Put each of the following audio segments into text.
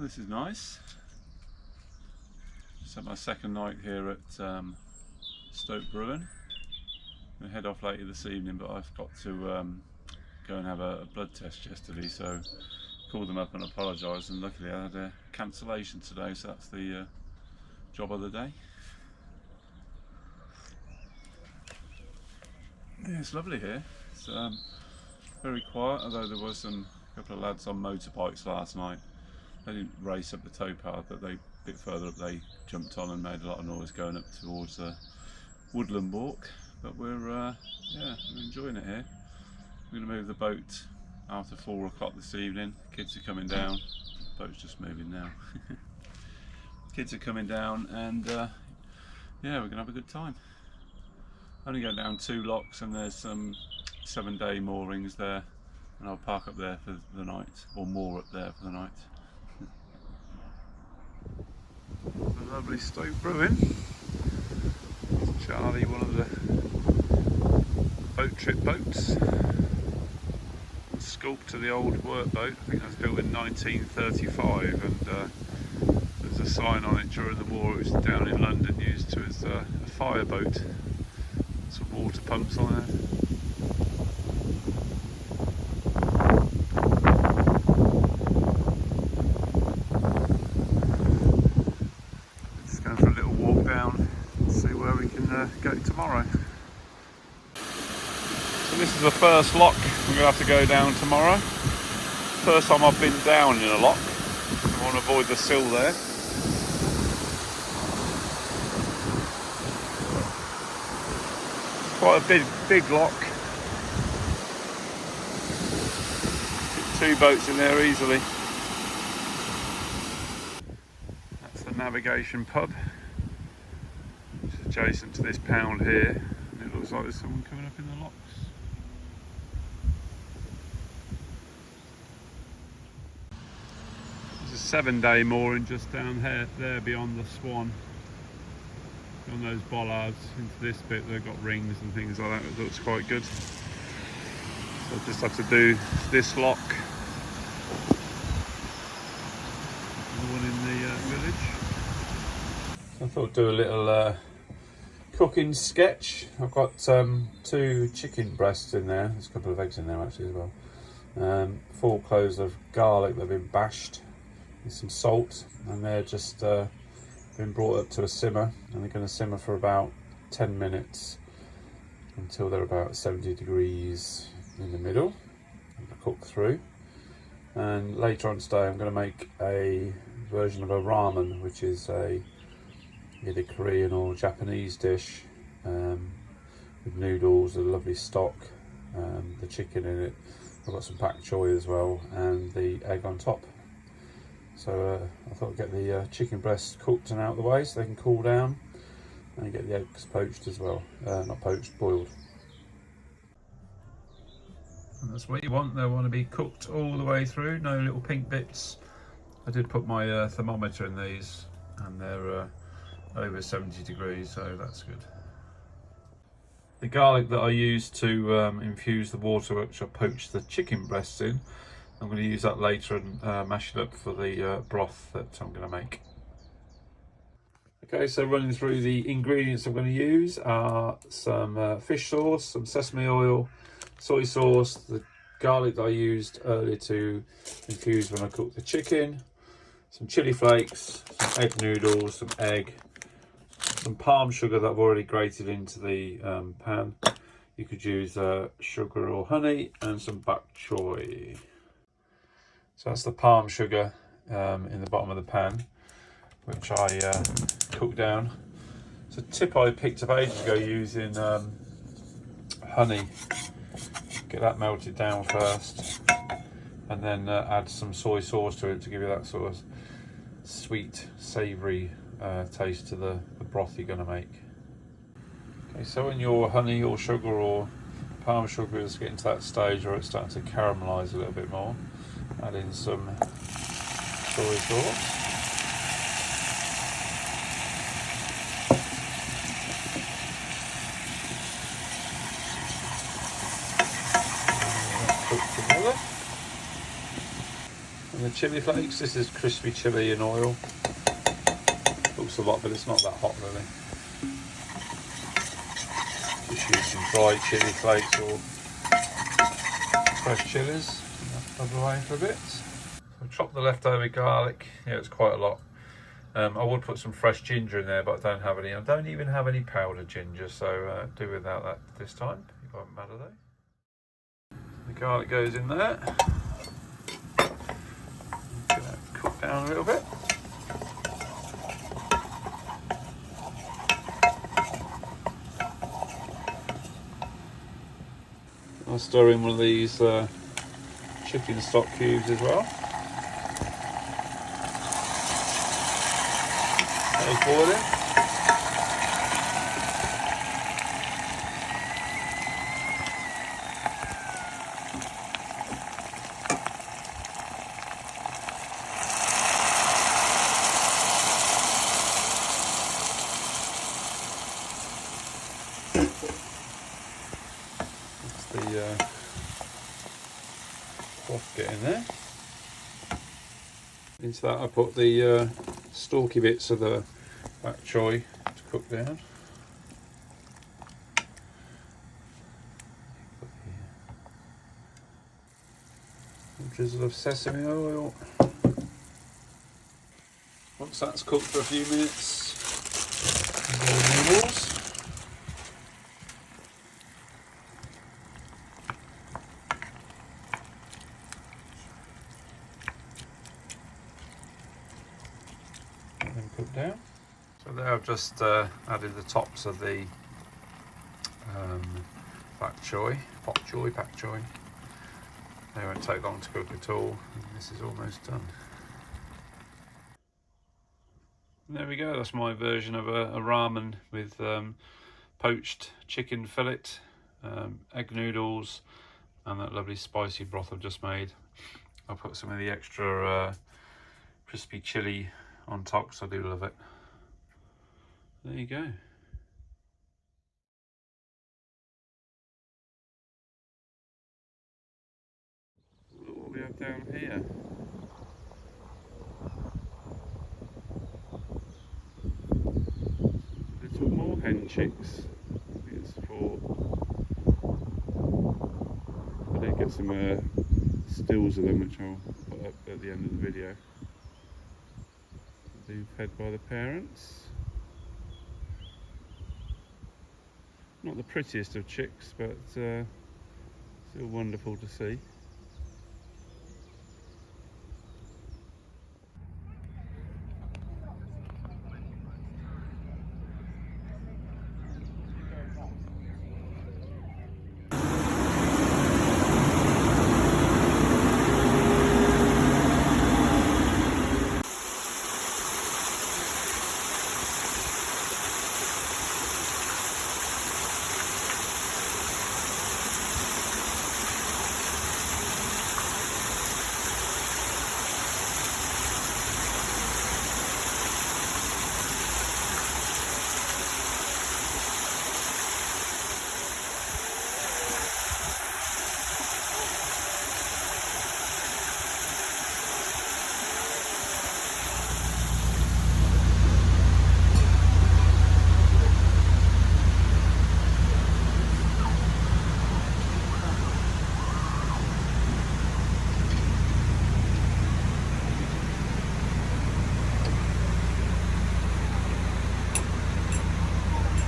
This is nice. Just had my second night here at Stoke Bruerne. I'm going to head off later this evening, but I've got to go and have a blood test yesterday, so called them up and apologised, and luckily I had a cancellation today, so that's the job of the day. Yeah, it's lovely here. It's very quiet, although there was a couple of lads on motorbikes last night. They didn't race up the towpath, but they, a bit further up, they jumped on and made a lot of noise going up towards Woodland Walk. But we're enjoying it here. We're going to move the boat after 4 o'clock this evening. Kids are coming down. The boat's just moving now. Kids are coming down, and yeah, we're going to have a good time. Only go down 2 locks, and there's some 7-day moorings there, and I'll park up there for the night, or moor up there for the night. The lovely Stoke Bruerne. Charlie, one of the boat trip boats. Sculpt to the old workboat. I think that's built in 1935, and there's a sign on it during the war. It was down in London, used as a fireboat. Some water pumps on there. Just going for a little walk down and see where we can go tomorrow. So this is the first lock we're going to have to go down tomorrow. First time I've been down in a lock. I want to avoid the sill there. Quite a big lock. Get 2 boats in there easily. That's the navigation pub, which is adjacent to this pound here. And it looks like there's someone coming up in the locks. There's a 7-day mooring just down there beyond the Swan. On those bollards into this bit, they've got rings and things like that. It looks quite good. So I just have to do this lock, the one in the village. I thought I'd do a little cooking sketch. I've got 2 chicken breasts in there. There's a couple of eggs in there actually as well. 4 cloves of garlic that have been bashed with some salt, and they're just been brought up to a simmer, and they're going to simmer for about 10 minutes until they're about 70 degrees in the middle and cook through. And later on today I'm going to make a version of a ramen, which is either Korean or Japanese dish with noodles, a lovely stock, the chicken in it. I've got some pak choy as well, and the egg on top. So I thought I'd get the chicken breast cooked and out of the way so they can cool down, and get the eggs poached as well. Not poached, boiled. And that's what you want. They want to be cooked all the way through, no little pink bits. I did put my thermometer in these, and they're over 70 degrees, so that's good. The garlic that I used to infuse the water which I poached the chicken breasts in, I'm going to use that later and mash it up for the broth that I'm going to make. Okay, so running through the ingredients I'm going to use are some fish sauce, some sesame oil, soy sauce, the garlic that I used earlier to infuse when I cooked the chicken, some chili flakes, some egg noodles, some egg, some palm sugar that I've already grated into the pan. You could use sugar or honey, and some bok choy. So that's the palm sugar in the bottom of the pan, which I cooked down. It's a tip I picked up ages ago using honey. Get that melted down first, and then add some soy sauce to it to give you that sort of sweet, savoury taste to the broth you're going to make. Okay, so when your honey or sugar or palm sugar is getting to that stage where it's starting to caramelise a little bit more, add in some soy sauce. And the chili flakes, this is crispy chili in oil. Looks a lot, but it's not that hot really. Just use some dried chili flakes or fresh chilies. Put away for a bit. So chop the leftover garlic. Yeah, it's quite a lot. I would put some fresh ginger in there, but I don't have any. I don't even have any powdered ginger, so do without that this time. It won't matter though. The garlic goes in there. Gonna cook down a little bit. I'll stir in one of these chicken stock cubes as well. That'll boil it. The cloth get in there. Into that I put the stalky bits of the bok choy to cook down. A drizzle of sesame oil. Once that's cooked for a few minutes, the noodles. And cook down. So there I've just added the tops of the bok choy. They won't take long to cook at all. And this is almost done. And there we go. That's my version of a ramen with poached chicken fillet, egg noodles, and that lovely spicy broth I've just made. I'll put some of the extra crispy chili on top because I do love it. There you go. Look what we have down here. Little moorhen chicks. I think it's for. I did get some stills of them, which I'll put up at the end of the video. Being fed by the parents. Not the prettiest of chicks, but still wonderful to see.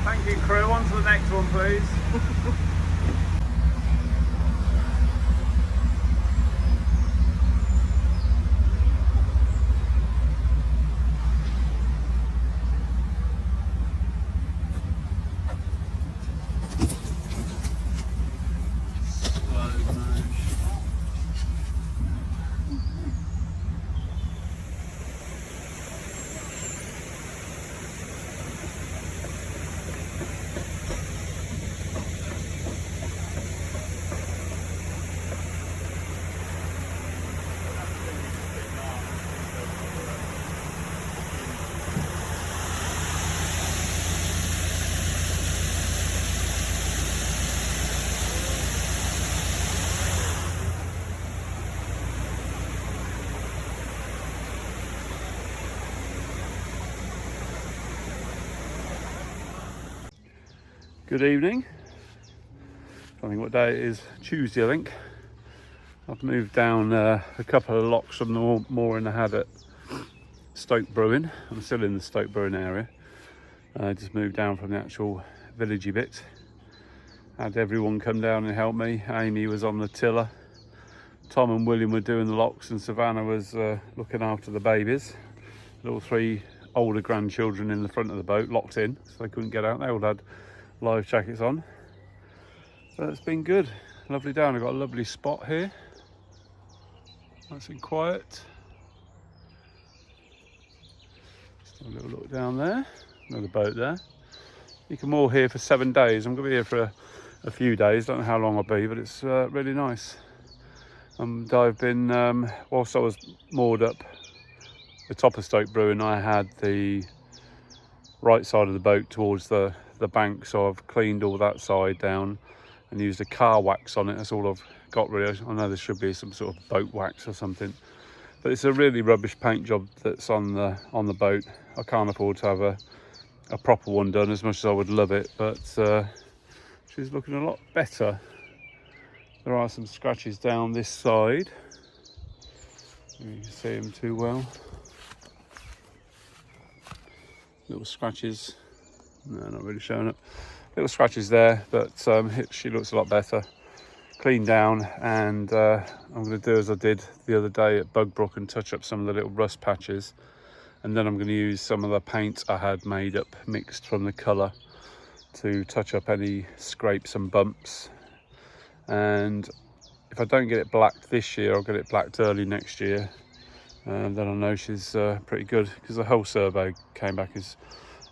Thank you, crew. On to the next one, please. Good evening. I think what day it is, Tuesday I think. I've moved down a couple of locks from the mooring I had at Stoke Bruerne. I'm still in the Stoke Bruerne area. I just moved down from the actual villagey bit. Had everyone come down and help me. Amy was on the tiller. Tom and William were doing the locks and Savannah was looking after the babies. Little 3 older grandchildren in the front of the boat, locked in, so they couldn't get out. They all had life jackets on. But it's been good. Lovely down. I've got a lovely spot here. Nice and quiet. Just have a little look down there. Another boat there. You can moor here for 7 days. I'm going to be here for a few days. Don't know how long I'll be, but it's really nice. I've been, whilst I was moored up the top of Stoke Bruerne, I had the right side of the boat towards the bank, so I've cleaned all that side down and used a car wax on it. That's all I've got really. I know there should be some sort of boat wax or something, but it's a really rubbish paint job that's on the boat. I can't afford to have a proper one done, as much as I would love it, but she's looking a lot better. There are some scratches down this side. You can see them too well. Little scratches. No, not really showing up. Little scratches there, but she looks a lot better. Cleaned down, and I'm going to do as I did the other day at Bugbrook and touch up some of the little rust patches. And then I'm going to use some of the paint I had made up, mixed from the colour, to touch up any scrapes and bumps. And if I don't get it blacked this year, I'll get it blacked early next year. And then I know she's pretty good, because the whole survey came back as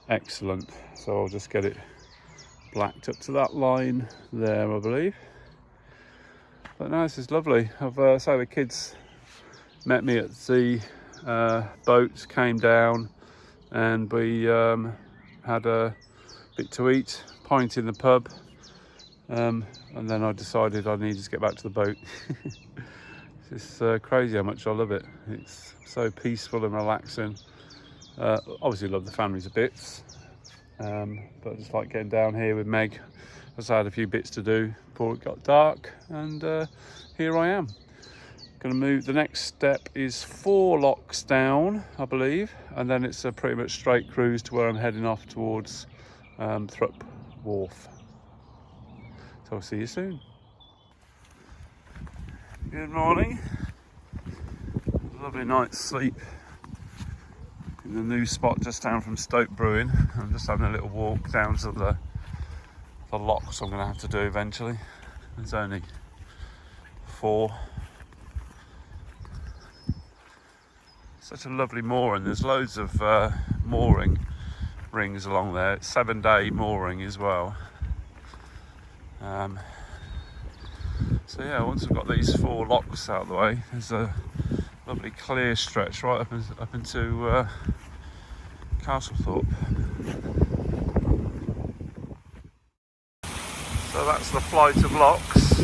excellent. So I'll just get it blacked up to that line there, I believe. But no, this is lovely. So the kids met me at the boat, came down, and we had a bit to eat, pint in the pub, and then I decided I needed to get back to the boat. It's crazy how much I love it. It's so peaceful and relaxing. Obviously love the families a bits, but I just like getting down here with Meg. I just had a few bits to do before it got dark, and here I am. Going to move. The next step is 4 locks down, I believe, and then it's a pretty much straight cruise to where I'm heading off towards Thrupp Wharf. So I'll see you soon. Good morning. Lovely night's sleep in the new spot just down from Stoke Bruerne. I'm just having a little walk down to the locks I'm going to have to do eventually. There's only 4. Such a lovely mooring. There's loads of mooring rings along there. It's 7-day mooring as well. So yeah, once I've got these 4 locks out of the way, there's a lovely clear stretch right up into Thrupp. So that's the flight of locks.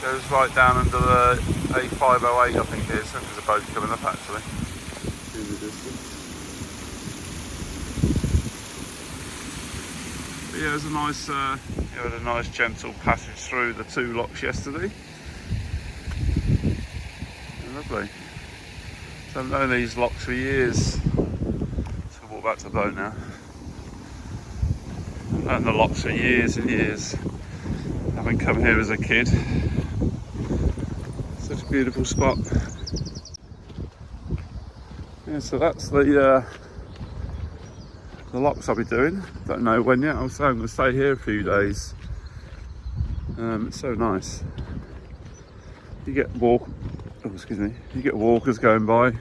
Goes right down under the A508, I think it is. I think there's a boat coming up actually in the distance. But yeah, it was a nice, you had a nice gentle passage through the 2 locks yesterday. Lovely. So I've known these locks for years. So I'll walk back to the boat now. I've known the locks for years and years. Having come here as a kid. Such a beautiful spot. Yeah, so that's the locks I'll be doing. Don't know when yet. I'm going to stay here a few days. It's so nice. You get you get walkers going by,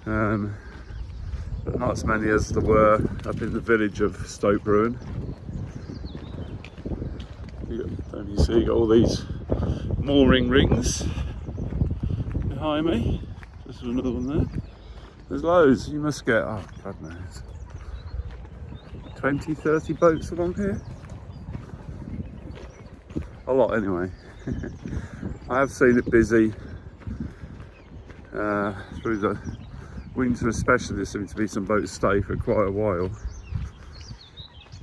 but not as many as there were up in the village of Stoke Bruerne. You see, you got all these mooring rings behind me. Just another one there. There's loads. You must get, oh God knows, 20, 30 boats along here. A lot anyway. I have seen it busy through the winter especially. There seem to be some boats stay for quite a while.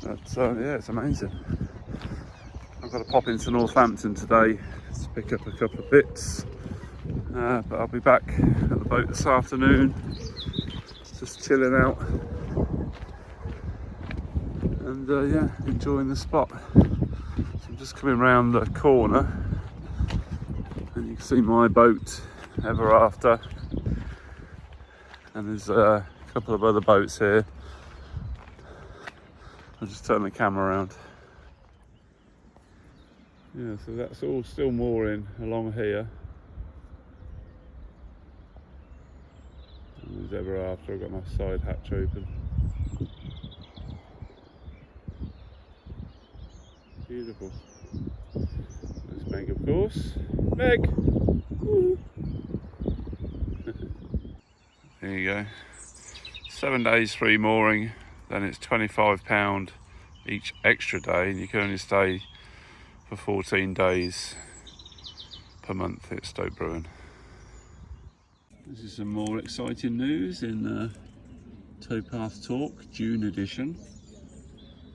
But yeah, it's amazing. I've got to pop into Northampton today to pick up a couple of bits, but I'll be back at the boat this afternoon, just chilling out and yeah, enjoying the spot. So I'm just coming round the corner and you can see my boat, Ever After, and there's a couple of other boats here. I'll just turn the camera around. Yeah, so that's all still mooring along here. And there's Ever After. I've got my side hatch open. Beautiful. There's Meg, of course. Meg! Woo. There you go. 7 days free mooring, then it's £25 each extra day, and you can only stay for 14 days per month at Stoke Bruerne. This is some more exciting news in Towpath Talk, June edition.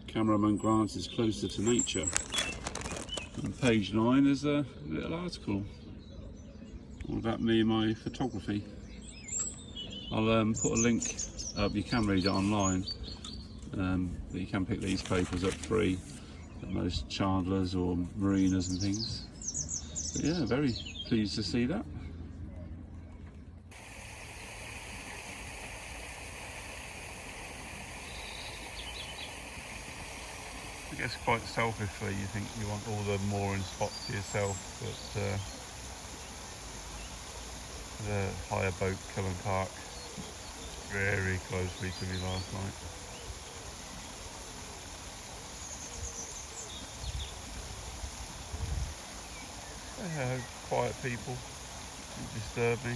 Cameraman Grant is closer to nature. On page 9 there's a little article all about me and my photography. I'll put a link up, you can read it online, but you can pick these papers up free at most chandlers or marinas and things. But yeah, very pleased to see that. I guess quite selfishly you think you want all the mooring spots to yourself, but the hire boat come and park very closely to me last night. Quiet people, didn't disturb me.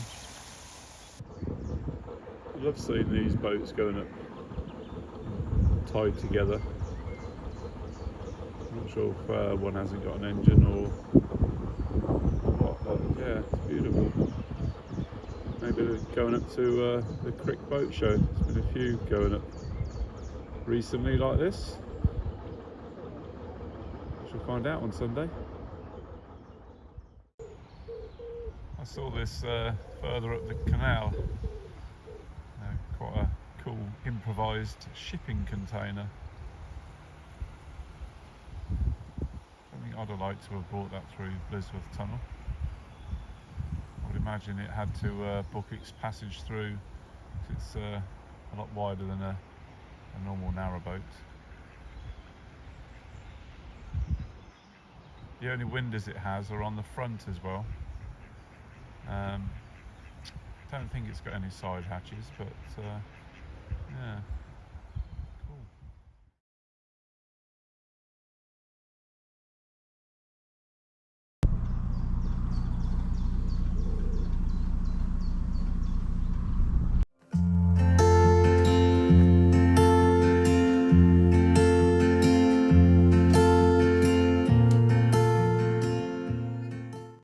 I love seeing these boats going up tied together. I'm not sure if one hasn't got an engine or what, but yeah, it's beautiful. Maybe they're going up to the Crick Boat Show. There's been a few going up recently like this. I shall find out on Sunday. I saw this further up the canal. Quite a cool improvised shipping container. I think I'd have liked to have brought that through Blisworth Tunnel. I would imagine it had to book its passage through, because it's a lot wider than a normal narrowboat. The only windows it has are on the front as well. Don't think it's got any side hatches, but yeah.